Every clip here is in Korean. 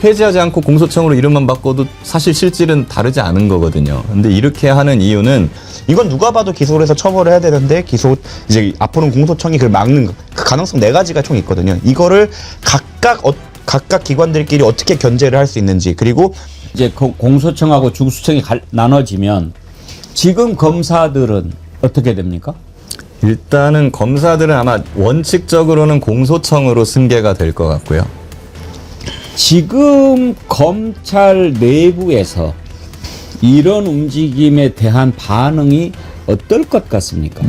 폐지하지 않고 공소청으로 이름만 바꿔도 사실 실질은 다르지 않은 거거든요. 근데 이렇게 하는 이유는 이건 누가 봐도 기소를 해서 처벌을 해야 되는데 기소 이제 앞으로는 공소청이 그걸 막는 그 가능성 4가지가 총 있거든요. 이거를 각각 기관들끼리 어떻게 견제를 할 수 있는지, 그리고 이제 공소청하고 중수청이 나눠지면 지금 검사들은 어떻게 됩니까? 일단은 검사들은 아마 원칙적으로는 공소청으로 승계가 될 것 같고요. 지금 검찰 내부에서 이런 움직임에 대한 반응이 어떨 것 같습니까?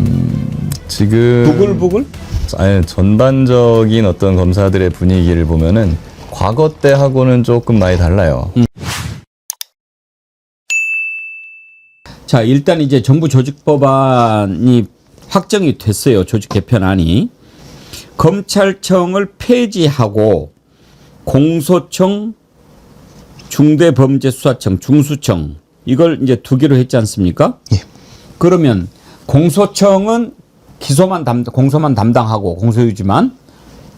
지금 부글부글? 아니, 전반적인 어떤 검사들의 분위기를 보면은 과거 때하고는 조금 많이 달라요. 자, 일단 이제 정부 조직법안이 확정이 됐어요. 조직 개편안이. 검찰청을 폐지하고 공소청, 중대범죄수사청, 중수청 이걸 이제 두기로 했지 않습니까? 예. 그러면 공소청은 공소만 담당하고 공소유지만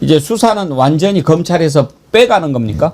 이제 수사는 완전히 검찰에서 빼가는 겁니까?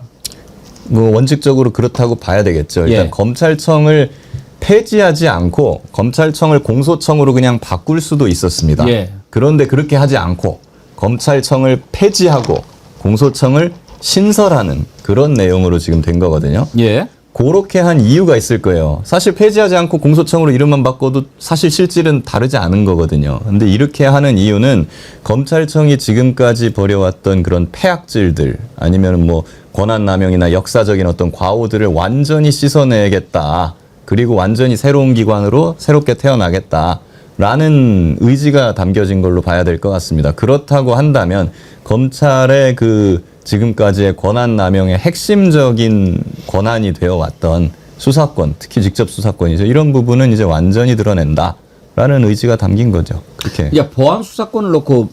뭐 원칙적으로 그렇다고 봐야 되겠죠. 일단 예. 검찰청을 폐지하지 않고 검찰청을 공소청으로 그냥 바꿀 수도 있었습니다. 예. 그런데 그렇게 하지 않고 검찰청을 폐지하고 공소청을 신설하는 그런 내용으로 지금 된 거거든요. 예. 그렇게 한 이유가 있을 거예요. 사실 폐지하지 않고 공소청으로 이름만 바꿔도 사실 실질은 다르지 않은 거거든요. 근데 이렇게 하는 이유는 검찰청이 지금까지 벌여왔던 그런 폐악질들 아니면 뭐 권한남용이나 역사적인 어떤 과오들을 완전히 씻어내겠다. 그리고 완전히 새로운 기관으로 새롭게 태어나겠다라는 의지가 담겨진 걸로 봐야 될 것 같습니다. 그렇다고 한다면 검찰의 그 지금까지의 권한남용의 핵심적인 권한이 되어왔던 수사권, 특히 직접 수사권이죠. 이런 부분은 이제 완전히 드러낸다라는 의지가 담긴 거죠. 그렇게. 야, 보안 수사권을 놓고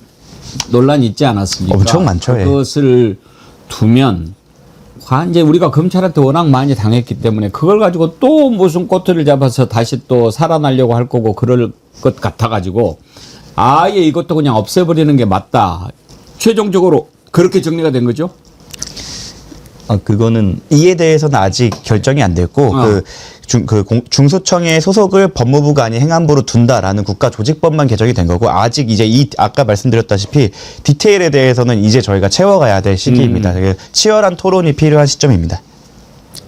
논란이 있지 않았습니까? 엄청 많죠. 예. 그것을 두면 이제 우리가 검찰한테 워낙 많이 당했기 때문에 그걸 가지고 또 무슨 꼬투리를 잡아서 다시 또 살아나려고 할 거고 그럴 것 같아가지고 아예 이것도 그냥 없애버리는 게 맞다. 최종적으로 그렇게 정리가 된 거죠? 그거는 이에 대해서는 아직 결정이 안 됐고 중소청의 소속을 법무부가 아닌 행안부로 둔다라는 국가조직법만 개정이 된 거고, 아직 이제 아까 말씀드렸다시피 디테일에 대해서는 이제 저희가 채워가야 될 시기입니다. 되게 치열한 토론이 필요한 시점입니다.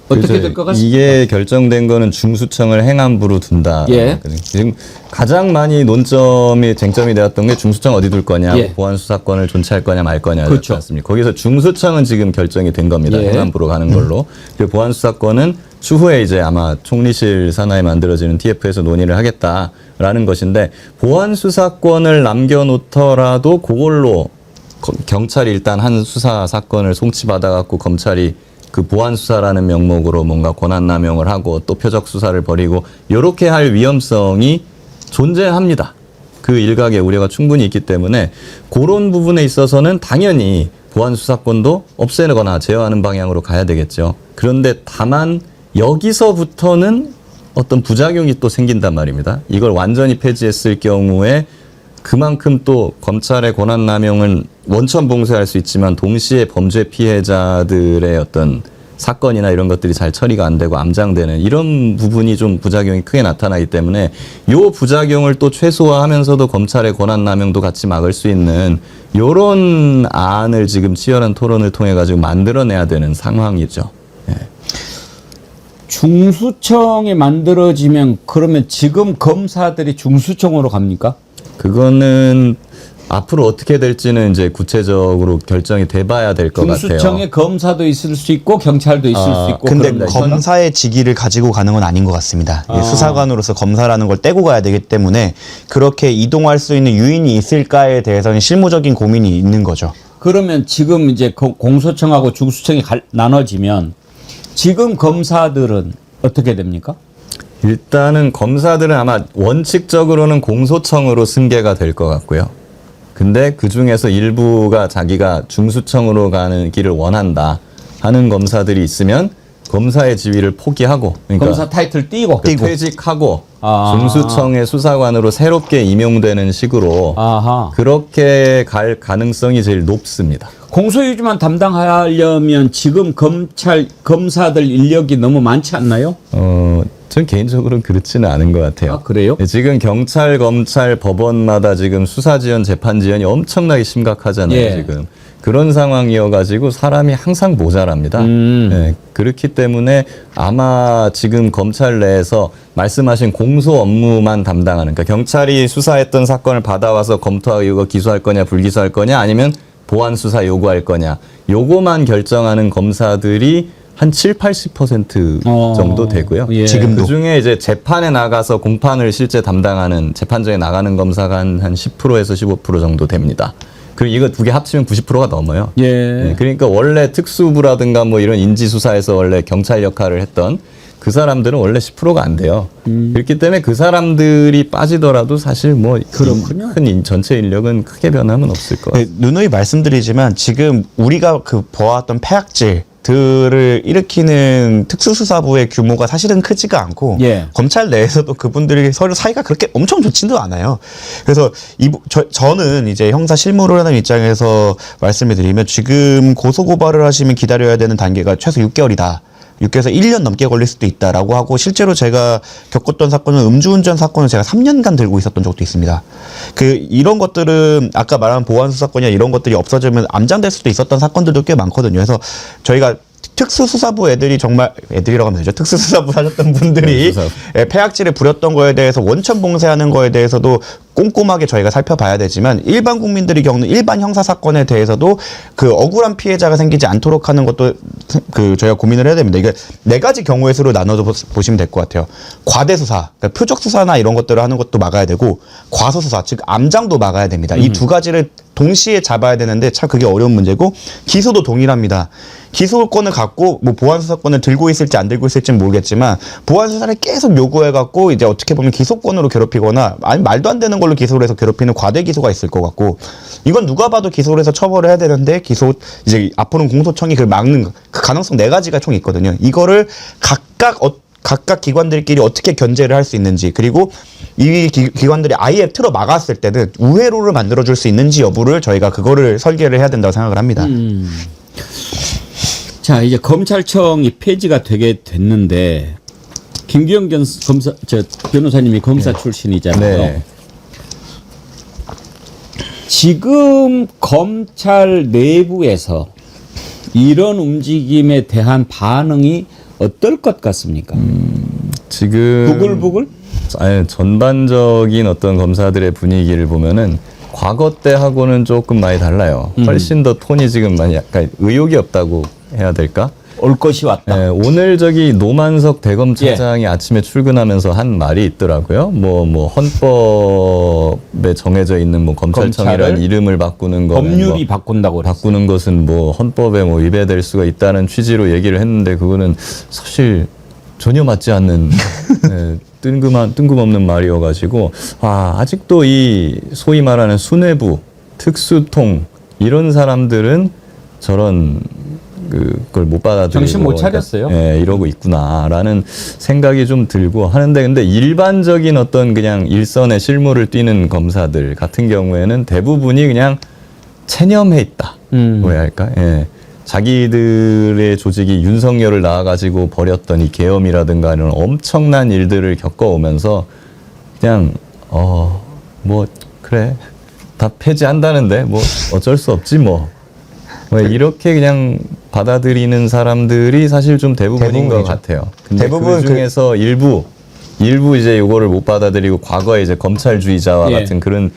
어떻게 될 것 같습니까? 이게 결정된 거는 중수청을 행안부로 둔다. 예. 지금 가장 많이 쟁점이 되었던 게 중수청 어디 둘 거냐, 예. 보안 수사권을 존치할 거냐 말 거냐였지 그렇죠. 않습니까? 거기서 중수청은 지금 결정이 된 겁니다. 예. 행안부로 가는 걸로. 그리고 보안 수사권은 추후에 이제 아마 총리실 산하에 만들어지는 TF에서 논의를 하겠다라는 것인데, 보안 수사권을 남겨놓더라도 그걸로 경찰이 일단 한 수사 사건을 송치받아 갖고 검찰이 그 보안 수사라는 명목으로 뭔가 권한 남용을 하고 또 표적 수사를 벌이고 이렇게 할 위험성이 존재합니다. 그 일각의 우려가 충분히 있기 때문에 그런 부분에 있어서는 당연히 보안 수사권도 없애거나 제어하는 방향으로 가야 되겠죠. 그런데 다만 여기서부터는 어떤 부작용이 또 생긴단 말입니다. 이걸 완전히 폐지했을 경우에 그만큼 또 검찰의 권한 남용은 원천 봉쇄할 수 있지만 동시에 범죄 피해자들의 어떤 사건이나 이런 것들이 잘 처리가 안 되고 암장되는 이런 부분이 좀 부작용이 크게 나타나기 때문에 요 부작용을 또 최소화하면서도 검찰의 권한 남용도 같이 막을 수 있는 요런 안을 지금 치열한 토론을 통해 가지고 만들어내야 되는 상황이죠. 예. 중수청이 만들어지면 그러면 지금 검사들이 중수청으로 갑니까? 그거는 앞으로 어떻게 될지는 이제 구체적으로 결정이 돼봐야 될 것 같아요. 중수청에 검사도 있을 수 있고 경찰도 있을 수 있고. 근데 그런다. 검사의 직위를 가지고 가는 건 아닌 것 같습니다. 수사관으로서 검사라는 걸 떼고 가야 되기 때문에 그렇게 이동할 수 있는 유인이 있을까에 대해서는 실무적인 고민이 있는 거죠. 그러면 지금 이제 공소청하고 중수청이 나눠지면 지금 검사들은 어떻게 됩니까? 일단은 검사들은 아마 원칙적으로는 공소청으로 승계가 될 것 같고요. 근데 그 중에서 일부가 자기가 중수청으로 가는 길을 원한다 하는 검사들이 있으면 검사의 지위를 포기하고, 그러니까 검사 타이틀 띄고 퇴직하고 중수청의 수사관으로 새롭게 임용되는 식으로 아하. 그렇게 갈 가능성이 제일 높습니다. 공소유지만 담당하려면 지금 검사들 인력이 너무 많지 않나요? 전 개인적으로는 그렇지는 않은 것 같아요. 아, 그래요? 지금 경찰, 검찰, 법원마다 지금 수사 지연, 재판 지연이 엄청나게 심각하잖아요. 예. 지금 그런 상황이어가지고 사람이 항상 모자랍니다. 네, 그렇기 때문에 아마 지금 검찰 내에서 말씀하신 공소 업무만 담당하는, 그러니까 경찰이 수사했던 사건을 받아와서 검토하고 이거 기소할 거냐, 불기소할 거냐, 아니면 보완 수사 요구할 거냐, 요거만 결정하는 검사들이 한 70-80% 정도 되고요. 예. 지금도. 그 중에 이제 재판에 나가서 공판을 실제 담당하는, 재판정에 나가는 검사가 한 10%에서 15% 정도 됩니다. 그리고 이거 두 개 합치면 90%가 넘어요. 예. 네, 그러니까 원래 특수부라든가 뭐 이런 인지수사에서 원래 경찰 역할을 했던 그 사람들은 원래 10%가 안 돼요. 그렇기 때문에 그 사람들이 빠지더라도 사실 뭐 그렇군요. 큰 전체 인력은 크게 변함은 없을 것 같아요. 네, 누누이 말씀드리지만 지금 우리가 그 보았던 폐악질들을 일으키는 특수수사부의 규모가 사실은 크지가 않고 예. 검찰 내에서도 그분들이 서로 사이가 그렇게 엄청 좋지도 않아요. 그래서 저는 이제 형사 실무를 하는 입장에서 말씀을 드리면 지금 고소고발을 하시면 기다려야 되는 단계가 최소 6개월이다. 6개월에서 1년 넘게 걸릴 수도 있다라고 하고, 실제로 제가 겪었던 사건은 음주운전 사건을 제가 3년간 들고 있었던 적도 있습니다. 이런 것들은 아까 말한 보안 수사권이나 이런 것들이 없어지면 암장될 수도 있었던 사건들도 꽤 많거든요. 그래서 저희가 특수수사부 애들이 정말, 애들이라고 하면 되죠. 특수수사부 하셨던 분들이 폐악질을 부렸던 거에 대해서 원천 봉쇄하는 거에 대해서도 꼼꼼하게 저희가 살펴봐야 되지만, 일반 국민들이 겪는 일반 형사사건에 대해서도 그 억울한 피해자가 생기지 않도록 하는 것도 저희가 고민을 해야 됩니다. 이게 4가지 경우의 수로 나눠서 보시면 될 것 같아요. 과대수사, 그러니까 표적수사나 이런 것들을 하는 것도 막아야 되고, 과소수사, 즉 암장도 막아야 됩니다. 이 두 가지를 동시에 잡아야 되는데 참 그게 어려운 문제고, 기소도 동일합니다. 기소권을 갖고 뭐 보안수사권을 들고 있을지 안 들고 있을지는 모르겠지만, 보안수사를 계속 요구해갖고 이제 어떻게 보면 기소권으로 괴롭히거나 아니 말도 안 되는 걸로 기소를 해서 괴롭히는 과대 기소가 있을 것 같고, 이건 누가 봐도 기소를 해서 처벌을 해야 되는데 이제 앞으로는 공소청이 그걸 막는 그 가능성 4가지가 총 있거든요. 이거를 각각 기관들끼리 어떻게 견제를 할 수 있는지, 그리고 이 기관들이 아예 틀어 막았을 때는 우회로를 만들어줄 수 있는지 여부를 저희가 그거를 설계를 해야 된다고 생각을 합니다. 자, 이제 검찰청이 폐지가 되게 됐는데, 김기현 변호사님이 검사 출신이잖아요. 네. 지금 검찰 내부에서 이런 움직임에 대한 반응이 어떨 것 같습니까? 지금 부글부글? 아니, 전반적인 어떤 검사들의 분위기를 보면은 과거 때하고는 조금 많이 달라요. 훨씬 더 톤이 지금 많이 약간 의욕이 없다고 해야 될까? 올 것이 왔다. 네, 오늘 저기 노만석 대검차장이 아침에 출근하면서 한 말이 있더라고요. 뭐 헌법에 정해져 있는 뭐 검찰청이라는 검찰을 이름을 바꾸는 거, 법률이 바꾼다고 그랬어요. 바꾸는 것은 뭐 헌법에 뭐 위배될 수가 있다는 취지로 얘기를 했는데, 그거는 사실 전혀 맞지 않는 네, 뜬금없는 말이어가지고, 아직도 이 소위 말하는 수뇌부, 특수통 이런 사람들은 저런 그걸 못 받아들이고 정신 못 차렸어요. 예, 이러고 있구나라는 생각이 좀 들고 하는데, 근데 일반적인 어떤 그냥 일선의 실무를 뛰는 검사들 같은 경우에는 대부분이 그냥 체념해 있다. 뭐야 할까? 예. 자기들의 조직이 윤석열을 낳아가지고 벌였던 이 계엄이라든가 이런 엄청난 일들을 겪어오면서 그냥 뭐 그래 다 폐지한다는데 뭐 어쩔 수 없지 뭐 이렇게 그냥 받아들이는 사람들이 사실 좀 대부분인 것 대부분이죠. 같아요. 근데 대부분 그 중에서 일부 이제 요거를 못 받아들이고 과거에 이제 검찰주의자와 예. 같은 그런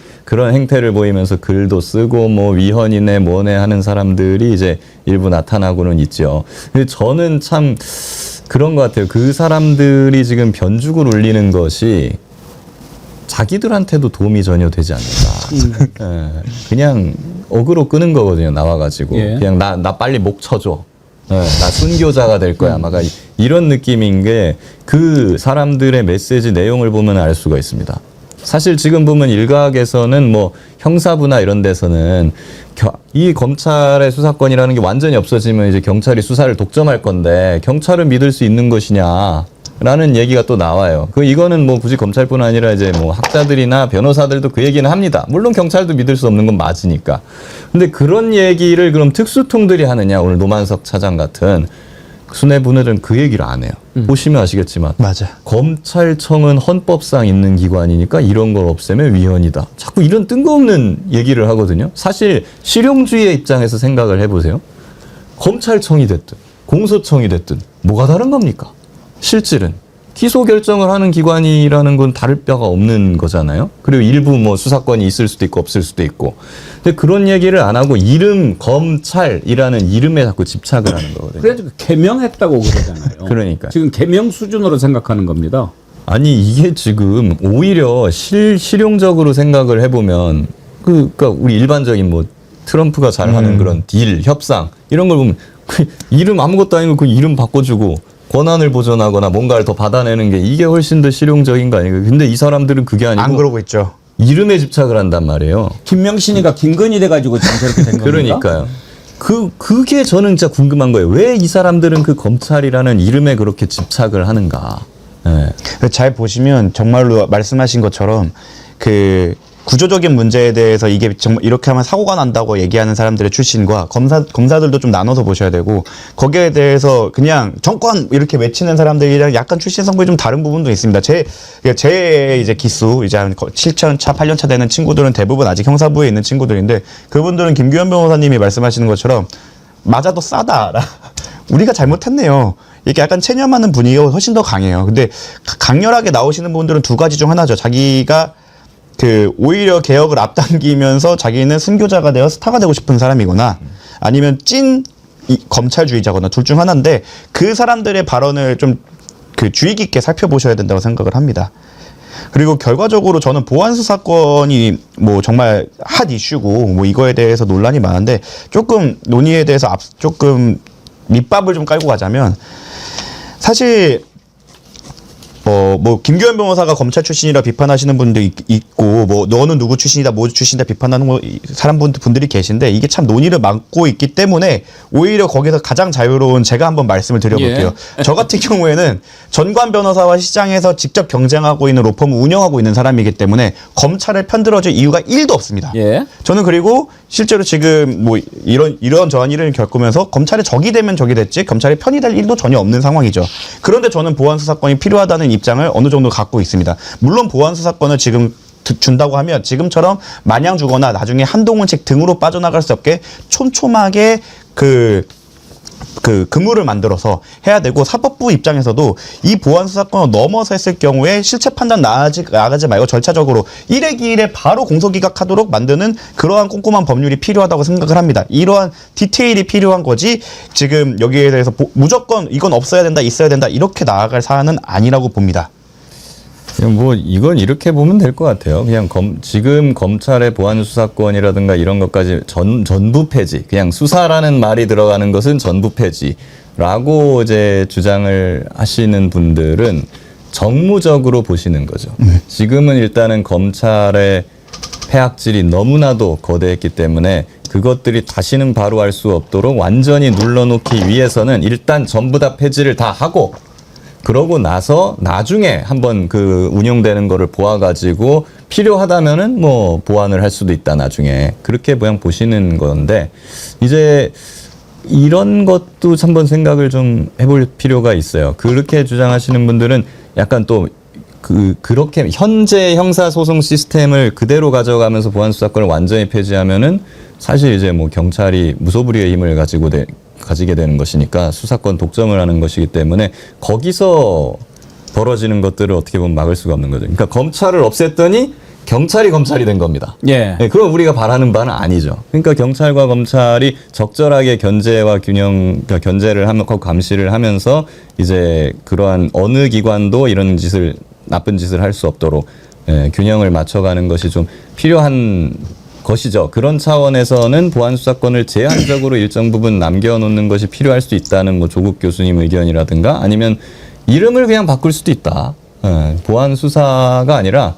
행태를 보이면서 글도 쓰고 뭐 위헌이네 뭐네 하는 사람들이 이제 일부 나타나고는 있죠. 근데 저는 참 그런 것 같아요. 그 사람들이 지금 변죽을 울리는 것이 자기들한테도 도움이 전혀 되지 않는다. 예, 그냥 어그로 끄는 거거든요. 나와가지고 예. 그냥 나 빨리 목 쳐줘. 예, 나 순교자가 될 거야. 막 이런 느낌인 게 그 사람들의 메시지 내용을 보면 알 수가 있습니다. 사실 지금 보면 일각에서는 뭐 형사부나 이런 데서는 이 검찰의 수사권이라는 게 완전히 없어지면 이제 경찰이 수사를 독점할 건데 경찰을 믿을 수 있는 것이냐 라는 얘기가 또 나와요. 이거는 뭐 굳이 검찰뿐 아니라 이제 뭐 학자들이나 변호사들도 그 얘기는 합니다. 물론 경찰도 믿을 수 없는 건 맞으니까. 근데 그런 얘기를 그럼 특수통들이 하느냐? 오늘 노만석 차장 같은 수뇌부는 그 얘기를 안 해요. 보시면 아시겠지만 맞아. 검찰청은 헌법상 있는 기관이니까 이런 걸 없애면 위헌이다. 자꾸 이런 뜬금없는 얘기를 하거든요. 사실 실용주의의 입장에서 생각을 해보세요. 검찰청이 됐든 공소청이 됐든 뭐가 다른 겁니까? 실질은 기소 결정을 하는 기관이라는 건 다를 바가 없는 거잖아요. 그리고 일부 뭐 수사권이 있을 수도 있고 없을 수도 있고. 근데 그런 얘기를 안 하고 이름 검찰이라는 이름에 자꾸 집착을 하는 거거든요. 그래서 개명했다고 그러잖아요. 그러니까. 지금 개명 수준으로 생각하는 겁니다. 아니 이게 지금 오히려 실용적으로 생각을 해보면 그러니까 우리 일반적인 뭐 트럼프가 잘하는 그런 딜 협상 이런 걸 보면 그 이름 아무것도 아니고 그 이름 바꿔주고 권한을 보존하거나 뭔가를 더 받아내는 게 이게 훨씬 더 실용적인 거 아니에요? 근데 이 사람들은 그게 아니고 안 그러고 있죠. 이름에 집착을 한단 말이에요. 김명신이가 김건희 돼가지고 지금 저렇게 된 겁니다. 그러니까요. 그게 저는 진짜 궁금한 거예요. 왜 이 사람들은 그 검찰이라는 이름에 그렇게 집착을 하는가? 네. 잘 보시면 정말로 말씀하신 것처럼 그 구조적인 문제에 대해서 이게 정말 이렇게 하면 사고가 난다고 얘기하는 사람들의 출신과 검사들도 좀 나눠서 보셔야 되고 거기에 대해서 그냥 정권 이렇게 외치는 사람들이랑 약간 출신 성분이 좀 다른 부분도 있습니다. 제 이제 기수 이제 한 7년 차, 8년 차 되는 친구들은 대부분 아직 형사부에 있는 친구들인데 그분들은 김규현 변호사님이 말씀하시는 것처럼 맞아도 싸다. 우리가 잘못했네요. 이게 약간 체념하는 분위기가 훨씬 더 강해요. 근데 강렬하게 나오시는 분들은 두 가지 중 하나죠. 자기가 오히려 개혁을 앞당기면서 자기는 순교자가 되어 스타가 되고 싶은 사람이거나 아니면 찐 검찰주의자거나 둘 중 하나인데 그 사람들의 발언을 좀 주의 깊게 살펴보셔야 된다고 생각을 합니다. 그리고 결과적으로 저는 보안수 사건이 뭐 정말 핫 이슈고 뭐 이거에 대해서 논란이 많은데 조금 논의에 대해서 조금 밑밥을 좀 깔고 가자면 사실 뭐 김규현 변호사가 검찰 출신이라 비판하시는 분도 있고 뭐 너는 누구 출신이다 뭐 출신이다 비판하는 분들이 계신데 이게 참 논의를 막고 있기 때문에 오히려 거기서 가장 자유로운 제가 한번 말씀을 드려볼게요. 예. 저 같은 경우에는 전관 변호사와 시장에서 직접 경쟁하고 있는 로펌을 운영하고 있는 사람이기 때문에 검찰을 편들어줄 이유가 1도 없습니다. 예. 저는 그리고 실제로 지금 뭐 이런 저한 일을 겪으면서 검찰의 적이 되면 적이 됐지 검찰의 편이 될 일도 전혀 없는 상황이죠. 그런데 저는 보안 수사권이 필요하다는 입장을 어느 정도 갖고 있습니다. 물론 보안 수사권을 지금 준다고 하면 지금처럼 마냥 주거나 나중에 한동훈식 등으로 빠져나갈 수 없게 촘촘하게 그물을 만들어서 해야 되고 사법부 입장에서도 이 보안 수사권을 넘어서 했을 경우에 실체 판단 나가지 말고 절차적으로 1회 기일에 바로 공소기각하도록 만드는 그러한 꼼꼼한 법률이 필요하다고 생각을 합니다. 이러한 디테일이 필요한 거지 지금 여기에 대해서 무조건 이건 없어야 된다 있어야 된다 이렇게 나아갈 사안은 아니라고 봅니다. 뭐 이건 이렇게 보면 될 것 같아요. 그냥 지금 검찰의 보안 수사권이라든가 이런 것까지 전부 폐지. 그냥 수사라는 말이 들어가는 것은 전부 폐지라고 이제 주장을 하시는 분들은 정무적으로 보시는 거죠. 지금은 일단은 검찰의 폐악질이 너무나도 거대했기 때문에 그것들이 다시는 바로 할 수 없도록 완전히 눌러놓기 위해서는 일단 전부 다 폐지를 다 하고 그러고 나서 나중에 한번 운영되는 거를 보아가지고 필요하다면은 뭐 보완을 할 수도 있다 나중에 그렇게 그냥 보시는 건데 이제 이런 것도 한번 생각을 좀 해볼 필요가 있어요. 그렇게 주장하시는 분들은 약간 또 그렇게 현재 형사소송 시스템을 그대로 가져가면서 보안수사권을 완전히 폐지하면은 사실 이제 뭐 경찰이 무소불위의 힘을 가지게 되는 것이니까 수사권 독점을 하는 것이기 때문에 거기서 벌어지는 것들을 어떻게 보면 막을 수가 없는 거죠. 그러니까 검찰을 없앴더니 경찰이 검찰이 된 겁니다. 예. 네, 그건 우리가 바라는 바는 아니죠. 그러니까 경찰과 검찰이 적절하게 견제와 그러니까 견제를 하고 감시를 하면서 이제 그러한 어느 기관도 이런 나쁜 짓을 할 수 없도록 균형을 맞춰가는 것이 좀 필요한 것이죠. 그런 차원에서는 보안 수사권을 제한적으로 일정 부분 남겨놓는 것이 필요할 수 있다는 뭐 조국 교수님 의견이라든가 아니면 이름을 그냥 바꿀 수도 있다. 보안 수사가 아니라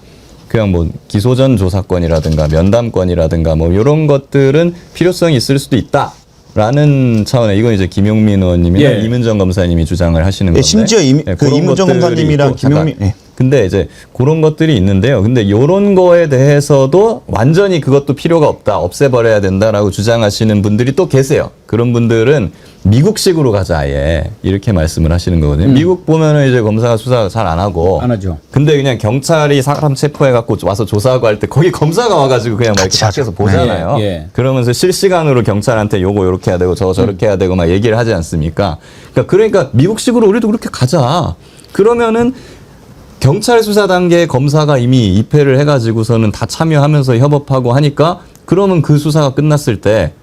그냥 뭐 기소전 조사권이라든가 면담권이라든가 뭐 이런 것들은 필요성이 있을 수도 있다. 라는 차원에 이건 이제 김용민 의원님이나 예. 이문정 검사님이 주장을 하시는 건데 심지어 그 그런 이문정 것들이 검사님이랑 있고, 김용민 잠깐. 근데 이제 그런 것들이 있는데요. 근데 이런 거에 대해서도 완전히 그것도 필요가 없다, 없애버려야 된다라고 주장하시는 분들이 또 계세요. 그런 분들은 미국식으로 가자 아예 이렇게 말씀을 하시는 거거든요. 미국 보면은 이제 검사가 수사 잘 안 하고 안 하죠. 근데 그냥 경찰이 사람 체포해갖고 와서 조사하고 할 때 거기 검사가 와가지고 그냥 막 이렇게 밖에서 보잖아요. 예, 예. 그러면서 실시간으로 경찰한테 요거 요렇게 해야 되고 저거 저렇게 해야 되고 막 얘기를 하지 않습니까? 그러니까 미국식으로 우리도 그렇게 가자. 그러면은 경찰 수사 단계에 검사가 이미 입회를 해가지고서는 다 참여하면서 협업하고 하니까 그러면 그 수사가 끝났을 때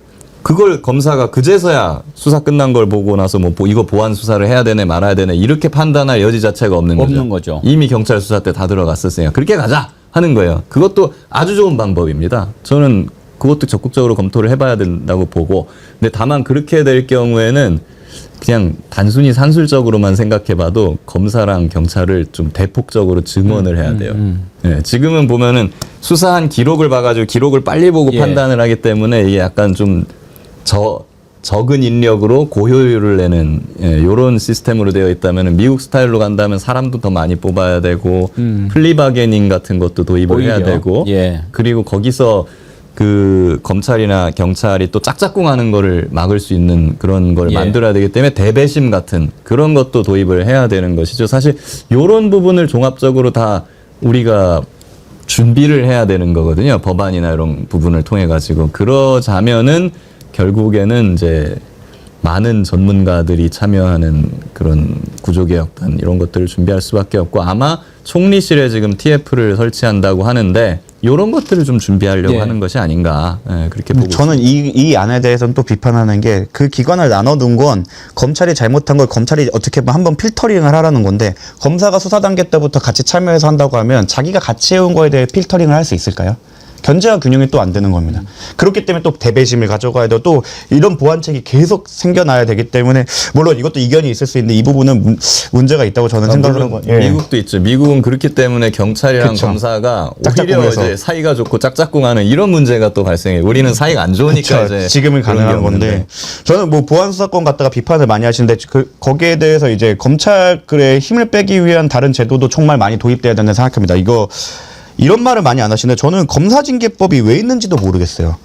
그걸 검사가 그제서야 수사 끝난 걸 보고 나서 뭐 이거 보완 수사를 해야 되네 말아야 되네 이렇게 판단할 여지 자체가 없는 거죠. 이미 경찰 수사 때 다 들어갔었으니까 그렇게 가자 하는 거예요. 그것도 아주 좋은 방법입니다. 저는 그것도 적극적으로 검토를 해봐야 된다고 보고 근데 다만 그렇게 될 경우에는 그냥 단순히 산술적으로만 생각해봐도 검사랑 경찰을 좀 대폭적으로 증원을 해야 돼요. 예, 지금은 보면은 수사한 기록을 봐가지고 기록을 빨리 보고 예. 판단을 하기 때문에 이게 약간 좀 적은 인력으로 고효율을 내는 이런 시스템으로 되어 있다면 미국 스타일로 간다면 사람도 더 많이 뽑아야 되고 플리바게닝 같은 것도 도입을 해야 오히려. 되고 예. 그리고 거기서 그 검찰이나 경찰이 또 짝짝꿍하는 거를 막을 수 있는 그런 걸 예. 만들어야 되기 때문에 대배심 같은 그런 것도 도입을 해야 되는 것이죠. 사실 이런 부분을 종합적으로 다 우리가 준비를 해야 되는 거거든요. 법안이나 이런 부분을 통해 가지고 그러자면은 결국에는 이제 많은 전문가들이 참여하는 그런 구조개혁단 이런 것들을 준비할 수밖에 없고 아마 총리실에 지금 TF를 설치한다고 하는데 이런 것들을 좀 준비하려고 예. 하는 것이 아닌가 그렇게 보고 저는 이 안에 대해서는 또 비판하는 게 그 기관을 나눠둔 건 검찰이 잘못한 걸 검찰이 어떻게 보면 한번 필터링을 하라는 건데 검사가 수사 단계 때부터 같이 참여해서 한다고 하면 자기가 같이 해온 거에 대해 필터링을 할 수 있을까요? 견제와 균형이 또 안 되는 겁니다. 그렇기 때문에 또 대배심을 가져가야 되고 또 이런 보완책이 계속 생겨나야 되기 때문에 물론 이것도 이견이 있을 수 있는데 이 부분은 문제가 있다고 저는 생각을 하고 미국도 있죠. 미국은 그렇기 때문에 경찰이랑 그쵸. 검사가 오히려 짝짝꿍해서. 이제 사이가 좋고 짝짝꿍하는 이런 문제가 또 발생해요. 우리는 사이가 안 좋으니까 그쵸. 이제 지금은 그런 가능한 게 건데 없는데. 저는 뭐 보안 수사권 갖다가 비판을 많이 하시는데 거기에 대해서 이제 검찰의 힘을 빼기 위한 다른 제도도 정말 많이 도입돼야 된다고 생각합니다. 이런 말을 많이 안 하시는데 저는 검사징계법이 왜 있는지도 모르겠어요.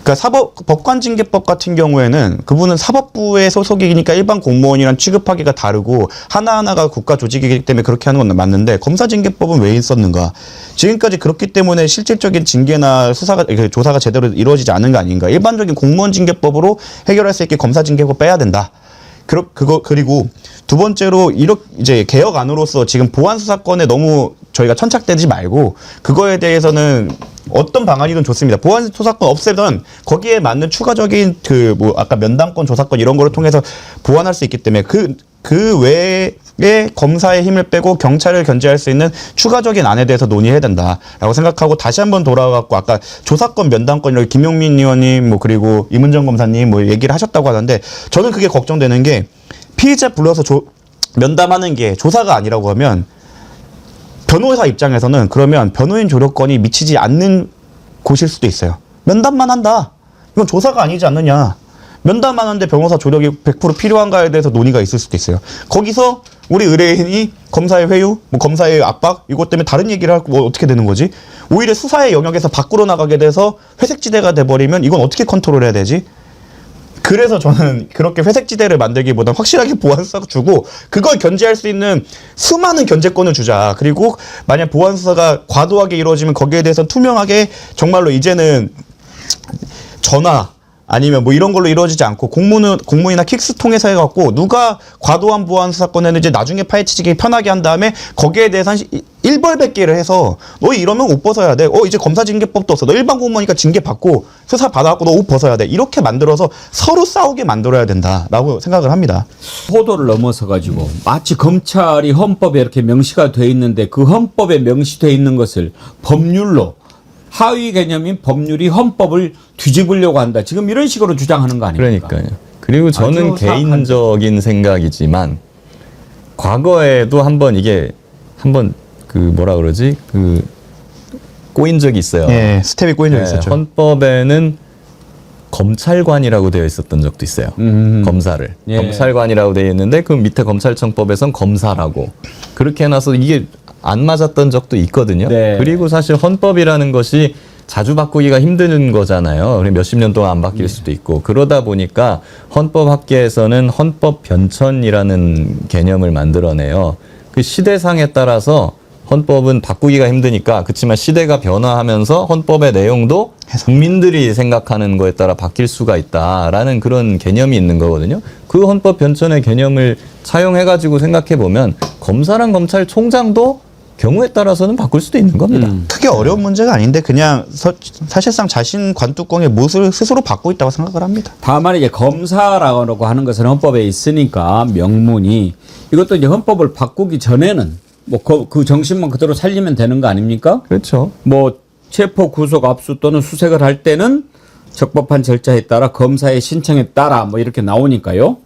그러니까 법관징계법 같은 경우에는 그분은 사법부의 소속이니까 일반 공무원이랑 취급하기가 다르고 하나하나가 국가 조직이기 때문에 그렇게 하는 건 맞는데 검사징계법은 왜 있었는가? 지금까지 그렇기 때문에 실질적인 징계나 조사가 제대로 이루어지지 않은 거 아닌가? 일반적인 공무원징계법으로 해결할 수 있게 검사징계법 빼야 된다. 그리고 두 번째로 이렇게 이제 개혁안으로서 지금 보안 수사권에 너무 저희가 천착되지 말고 그거에 대해서는 어떤 방안이든 좋습니다. 보안 수사권 없애던 거기에 맞는 추가적인 아까 면담권, 조사권 이런 거를 통해서 보완할 수 있기 때문에 그 외에 검사의 힘을 빼고 경찰을 견제할 수 있는 추가적인 안에 대해서 논의해야 된다라고 생각하고 다시 한번 돌아와갖고 아까 조사권, 면담권 이렇게 김용민 의원님 그리고 이문정 검사님 얘기를 하셨다고 하는데 저는 그게 걱정되는 게 피의자 불러서 면담하는 게 조사가 아니라고 하면 변호사 입장에서는 그러면 변호인 조력권이 미치지 않는 곳일 수도 있어요. 면담만 한다. 이건 조사가 아니지 않느냐. 면담만 하는데 변호사 조력이 100% 필요한가에 대해서 논의가 있을 수도 있어요. 거기서 우리 의뢰인이 검사의 회유, 검사의 압박 이것 때문에 다른 얘기를 하고 어떻게 되는 거지? 오히려 수사의 영역에서 밖으로 나가게 돼서 회색지대가 돼버리면 이건 어떻게 컨트롤해야 되지? 그래서 저는 그렇게 회색지대를 만들기보다는 확실하게 보안수사가 주고 그걸 견제할 수 있는 수많은 견제권을 주자. 그리고 만약 보안수사가 과도하게 이루어지면 거기에 대해서 투명하게 정말로 이제는 전화 아니면 이런 걸로 이루어지지 않고 공문이나 킥스 통해서 해갖고 누가 과도한 보안 수사권에는 이제 나중에 파헤치기 편하게 한 다음에 거기에 대해서 일벌백계를 해서 너 이러면 옷 벗어야 돼. 이제 검사징계법도 없어. 너 일반 공무원이니까 징계 받고 수사 받아갖고 너 옷 벗어야 돼. 이렇게 만들어서 서로 싸우게 만들어야 된다라고 생각을 합니다. 호도를 넘어서 가지고 마치 검찰이 헌법에 이렇게 명시가 돼 있는데 그 헌법에 명시돼 있는 것을 법률로 하위 개념인 법률이 헌법을 뒤집으려고 한다. 지금 이런 식으로 주장하는 거 아닙니까? 그러니까요. 그리고 저는 아주 개인적인 생각이지만 과거에도 한번 꼬인 적이 있어요. 예, 스텝이 꼬인 적이 있었죠. 헌법에는 검찰관이라고 되어 있었던 적도 있어요. 검사를. 예. 검찰관이라고 되어 있는데 그 밑에 검찰청법에선 검사라고. 그렇게 해놔서 이게 안 맞았던 적도 있거든요. 네. 그리고 사실 헌법이라는 것이 자주 바꾸기가 힘든 거잖아요. 몇십 년 동안 안 바뀔 수도 있고. 그러다 보니까 헌법학계에서는 헌법 변천이라는 개념을 만들어내요. 그 시대상에 따라서 헌법은 바꾸기가 힘드니까 그렇지만 시대가 변화하면서 헌법의 내용도 국민들이 생각하는 거에 따라 바뀔 수가 있다라는 그런 개념이 있는 거거든요. 그 헌법 변천의 개념을 차용해가지고 생각해 보면 검사랑 검찰총장도 경우에 따라서는 바꿀 수도 있는 겁니다. 크게 어려운 문제가 아닌데 그냥 사실상 자신 관뚜껑의 못을 스스로 받고 있다고 생각을 합니다. 다만 이제 검사라고 하는 것은 헌법에 있으니까 명문이 이것도 이제 헌법을 바꾸기 전에는 뭐 그 정신만 그대로 살리면 되는 거 아닙니까? 그렇죠. 뭐 체포, 구속, 압수 또는 수색을 할 때는 적법한 절차에 따라 검사의 신청에 따라 뭐 이렇게 나오니까요.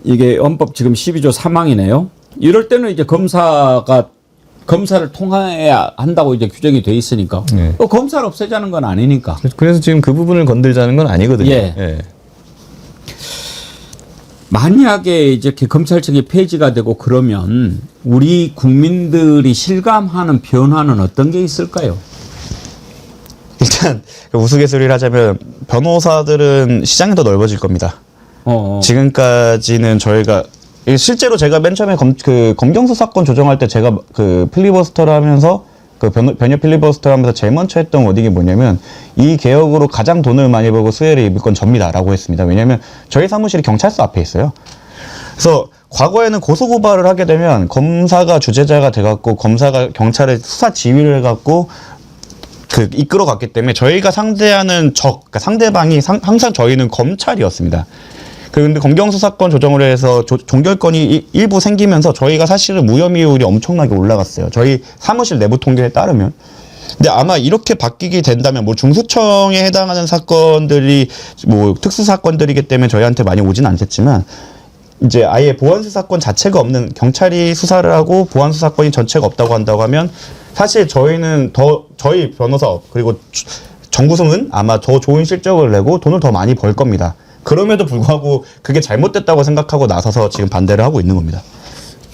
이게 헌법 지금 12조 3항이네요. 이럴 때는 이제 검사를 통해야 한다고 이제 규정이 돼 있으니까 네. 검사를 없애자는 건 아니니까. 그래서 지금 그 부분을 건들자는 건 아니거든요. 예. 만약에 이렇게 검찰청이 폐지가 되고 그러면 우리 국민들이 실감하는 변화는 어떤 게 있을까요? 일단 우스갯소리를 하자면 변호사들은 시장이 더 넓어질 겁니다. 지금까지는 저희가 실제로 제가 맨 처음에 검경수 사건 조정할 때 제가 그 필리버스터를 하면서 그 변협 필리버스터를 하면서 제일 먼저 했던 워딩이 뭐냐면 이 개혁으로 가장 돈을 많이 벌고 수혜를 입을 건 접니다라고 했습니다. 왜냐하면 저희 사무실이 경찰서 앞에 있어요. 그래서 과거에는 고소고발을 하게 되면 검사가 주재자가 돼갖고 검사가 경찰의 수사 지휘를 해갖고 이끌어갔기 때문에 저희가 상대하는 그러니까 상대방이 항상 저희는 검찰이었습니다. 그런데 검경수 사건 조정을 해서 종결권이 일부 생기면서 저희가 사실은 무혐의율이 엄청나게 올라갔어요. 저희 사무실 내부 통계에 따르면. 근데 아마 이렇게 바뀌게 된다면 뭐 중수청에 해당하는 사건들이 뭐 특수 사건들이기 때문에 저희한테 많이 오진 않겠지만 이제 아예 보안수 사건 자체가 없는 경찰이 수사를 하고 보안수 사건이 전체가 없다고 한다고 하면 사실 저희는 저희 변호사업 그리고 정구성은 아마 더 좋은 실적을 내고 돈을 더 많이 벌 겁니다. 그럼에도 불구하고 그게 잘못됐다고 생각하고 나서서 지금 반대를 하고 있는 겁니다.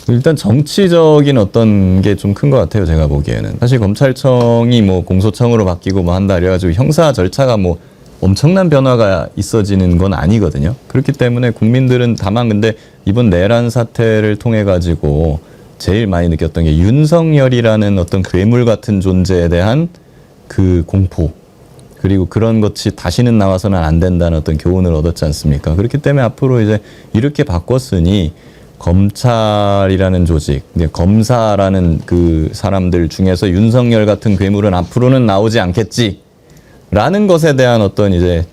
일단 정치적인 어떤 게 좀 큰 것 같아요. 제가 보기에는. 사실 검찰청이 뭐 공소청으로 바뀌고 뭐 한다 그래가지고 형사 절차가 뭐 엄청난 변화가 있어지는 건 아니거든요. 그렇기 때문에 국민들은 다만 근데 이번 내란 사태를 통해 가지고 제일 많이 느꼈던 게 윤석열이라는 어떤 괴물 같은 존재에 대한 그 공포. 그리고 그런 것이 다시는 나와서는 안 된다는 어떤 교훈을 얻었지 않습니까? 그렇기 때문에 앞으로 이제 이렇게 바꿨으니 검찰이라는 조직, 이제 검사라는 그 사람들 중에서 윤석열 같은 괴물은 앞으로는 나오지 않겠지라는 것에 대한 어떤 이제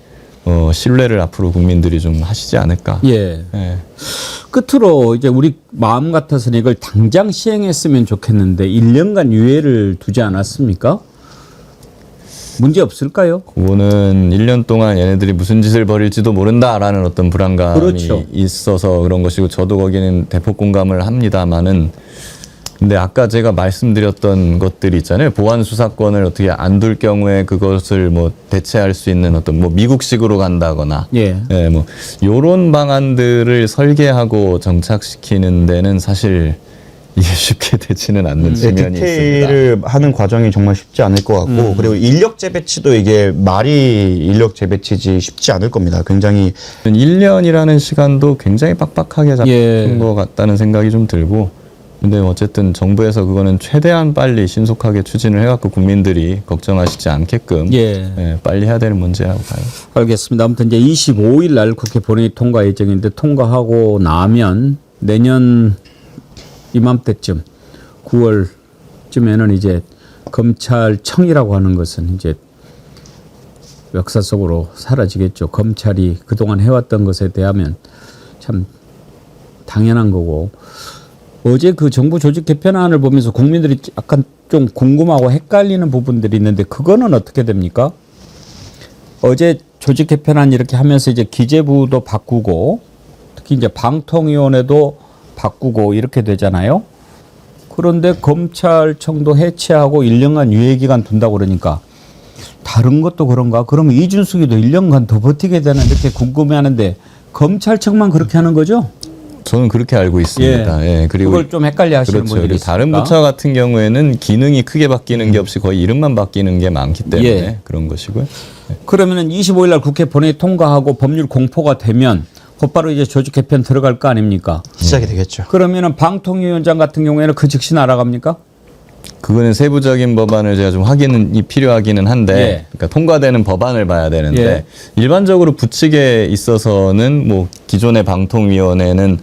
신뢰를 앞으로 국민들이 좀 하시지 않을까. 예. 예. 끝으로 이제 우리 마음 같아서는 이걸 당장 시행했으면 좋겠는데 1년간 유예를 두지 않았습니까? 문제 없을까요? 그거는 1년 동안 얘네들이 무슨 짓을 벌일지도 모른다라는 어떤 불안감이 그렇죠. 있어서 그런 것이고 저도 거기는 대폭 공감을 합니다만은 근데 아까 제가 말씀드렸던 것들이 있잖아요. 보안 수사권을 어떻게 안 둘 경우에 그것을 뭐 대체할 수 있는 어떤 뭐 미국식으로 간다거나 예. 예, 뭐 요런 방안들을 설계하고 정착시키는 데는 사실 이게 쉽게 되지는 않는 측면이 디테일을 있습니다. 하는 과정이 정말 쉽지 않을 것 같고 그리고 인력 재배치도 이게 말이 인력 재배치지 쉽지 않을 겁니다. 굉장히 1년이라는 시간도 굉장히 빡빡하게 잡힌 예. 것 같다는 생각이 좀 들고 근데 어쨌든 정부에서 그거는 최대한 빨리 신속하게 추진을 해갖고 국민들이 걱정하시지 않게끔 예. 빨리 해야 되는 문제라고 봐요. 알겠습니다. 아무튼 이제 25일 날 국회 본회의 통과 예정인데 통과하고 나면 내년 이맘때쯤 9월쯤에는 이제 검찰청이라고 하는 것은 이제 역사 속으로 사라지겠죠. 검찰이 그동안 해왔던 것에 대하면 참 당연한 거고 어제 그 정부 조직 개편안을 보면서 국민들이 약간 좀 궁금하고 헷갈리는 부분들이 있는데 그거는 어떻게 됩니까? 어제 조직 개편안 이렇게 하면서 이제 기재부도 바꾸고 특히 이제 방통위원회도 바꾸고 이렇게 되잖아요. 그런데 검찰청도 해체하고 1년간 유예기간 둔다고 그러니까 다른 것도 그런가? 그러면 이준석이도 1년간 더 버티게 되나 이렇게 궁금해하는데 검찰청만 그렇게 하는 거죠? 저는 그렇게 알고 있습니다. 예, 그리고 그걸 좀 헷갈려 하시는 그렇죠. 분들이 그리고 다른 있으니까. 부처 같은 경우에는 기능이 크게 바뀌는 게 없이 거의 이름만 바뀌는 게 많기 때문에 예. 그런 것이고요. 그러면은 25일 날 국회 본회의 통과하고 법률 공포가 되면 곧바로 이제 조직 개편 들어갈 거 아닙니까? 시작이 되겠죠. 그러면은 방통위원장 같은 경우에는 그 즉시 날아갑니까? 그거는 세부적인 법안을 제가 좀 확인이 필요하기는 한데, 예. 그러니까 통과되는 법안을 봐야 되는데 예. 일반적으로 부칙에 있어서는 뭐 기존의 방통위원회는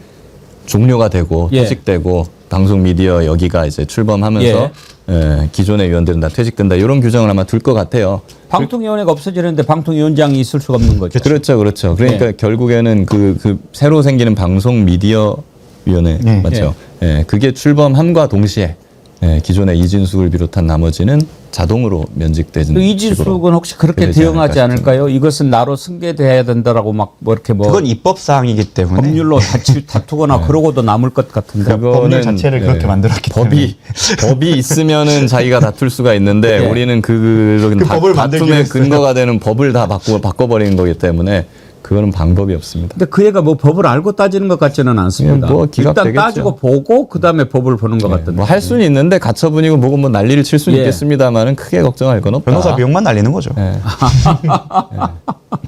종료가 되고 예. 퇴직되고 방송 미디어 여기가 이제 출범하면서 예, 기존의 위원들은 다 퇴직된다 이런 규정을 아마 둘 것 같아요. 방통위원회가 없어지는데 방통위원장이 있을 수가 없는 거죠. 그렇죠, 그렇죠. 그러니까 예. 결국에는 그 새로 생기는 방송 미디어 위원회 네. 맞죠? 예, 그게 출범함과 동시에 예, 기존의 이진숙을 비롯한 나머지는 자동으로 면직되는 그 이진숙은 혹시 그렇게 되지 대응하지 않을까 않을까요? 이것은 나로 승계돼야 된다라고 막 뭐 이렇게 뭐 그건 입법 사항이기 때문에 법률로 다투거나 그러고도 남을 것 같은데. 법률 자체를 그렇게 만들었기 법이 있으면은 자기가 다툴 수가 있는데 예. 우리는 그런 그 법을 만들기 다툼의 위해서요. 근거가 되는 법을 다 바꿔버리는 거기 때문에 그거는 방법이 없습니다. 근데 그 애가 뭐 법을 알고 따지는 것 같지는 않습니다. 뭐 일단 기각되겠죠. 따지고 보고 그 다음에 법을 보는 것 같던데. 뭐 할 수는 있는데 가처분이고 뭐고 뭐 난리를 칠 수는 예. 있겠습니다만은 크게 걱정할 건 없다. 변호사 비용만 날리는 거죠. 예.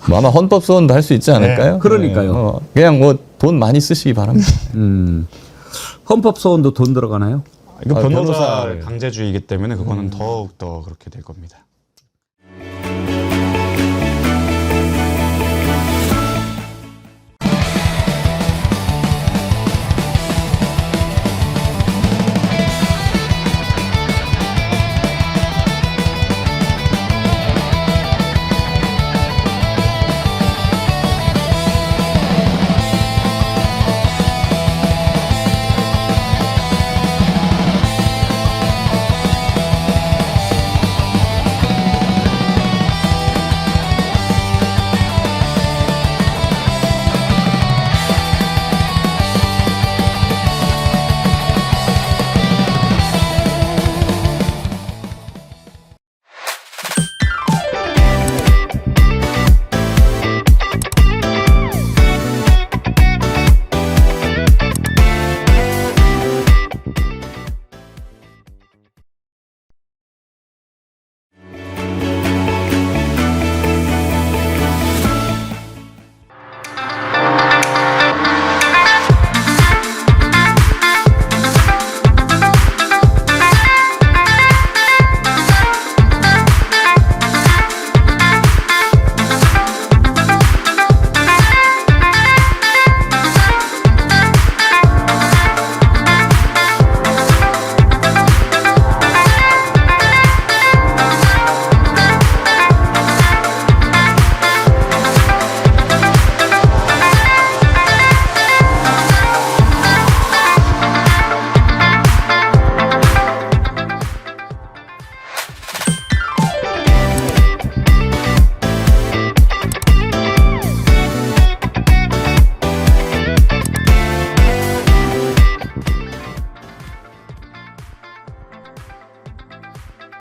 뭐 아마 헌법 소원도 할 수 있지 않을까요? 그러니까요. 그냥 뭐 돈 많이 쓰시기 바랍니다. 헌법 소원도 돈 들어가나요? 이거 아, 변호사 변호사를. 강제주의이기 때문에 그거는 더욱 더 그렇게 될 겁니다.